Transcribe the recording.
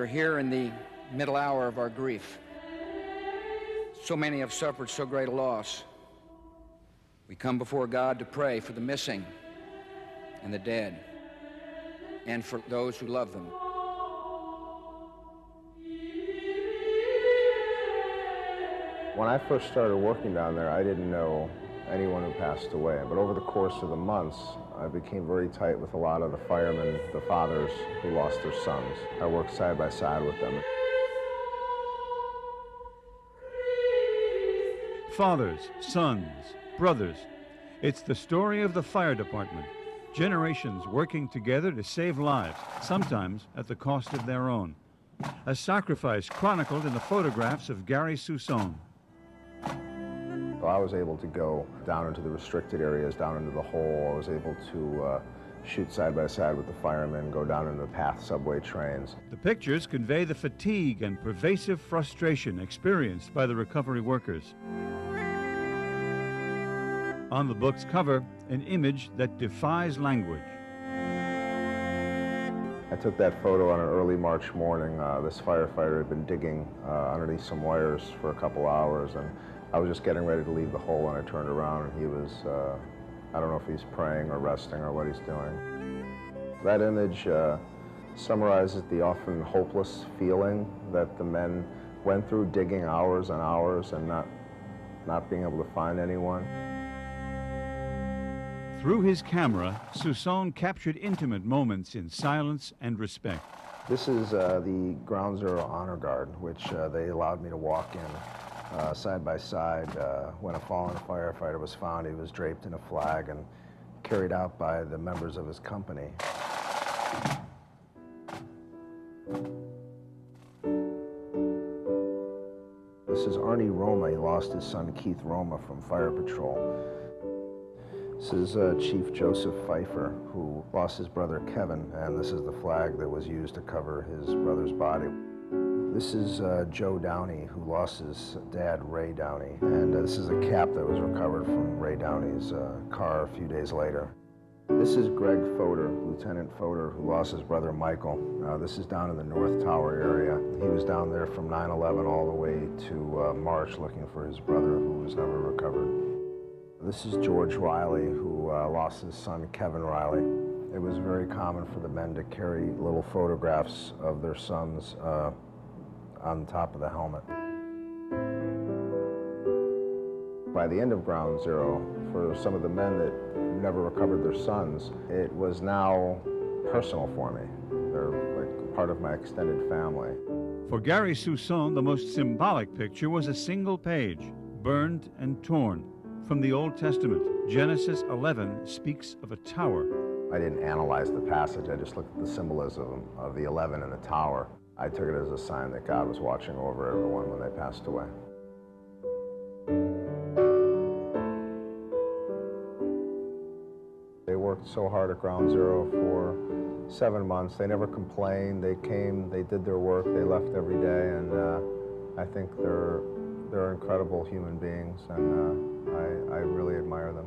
are here in the middle hour of our grief. So many have suffered so great a loss. We come before God to pray for the missing and the dead, and for those who love them. When I first started working down there, I didn't know anyone who passed away, but over the course of the months, I became very tight with a lot of the firemen, the fathers who lost their sons. I worked side by side with them. Fathers, sons, brothers. It's the story of the fire department. Generations working together to save lives, sometimes at the cost of their own. A sacrifice chronicled in the photographs of Gary Suson. So I was able to go down into the restricted areas, down into the hole. I was able to shoot side by side with the firemen, go down into the PATH subway trains. The pictures convey the fatigue and pervasive frustration experienced by the recovery workers. On the book's cover, an image that defies language. I took that photo on an early March morning. This firefighter had been digging underneath some wires for a couple hours, and I was just getting ready to leave the hole when I turned around, and he was, I don't know if he's praying or resting or what he's doing. That image summarizes the often hopeless feeling that the men went through, digging hours and hours and not being able to find anyone. Through his camera, Suson captured intimate moments in silence and respect. This is the Ground Zero Honor Guard, which they allowed me to walk in side by side. When a fallen firefighter was found, he was draped in a flag and carried out by the members of his company. This is Arnie Roma. He lost his son Keith Roma from Fire Patrol. This is Chief Joseph Pfeifer, who lost his brother Kevin, and this is the flag that was used to cover his brother's body. This is Joe Downey, who lost his dad, Ray Downey, and this is a cap that was recovered from Ray Downey's car a few days later. This is Greg Fodor, Lieutenant Fodor, who lost his brother Michael. This is down in the North Tower area. He was down there from 9/11 all the way to March looking for his brother, who was never recovered. This is George Riley, who lost his son, Kevin Riley. It was very common for the men to carry little photographs of their sons on top of the helmet. By the end of Ground Zero, for some of the men that never recovered their sons, it was now personal for me. They're like part of my extended family. For Gary Suson, the most symbolic picture was a single page, burned and torn. From the Old Testament, Genesis 11 speaks of a tower. I didn't analyze the passage, I just looked at the symbolism of the 11 and the tower. I took it as a sign that God was watching over everyone when they passed away. They worked so hard at Ground Zero for 7 months. They never complained. They came, they did their work, they left every day, and I think they're incredible human beings, and I really admire them.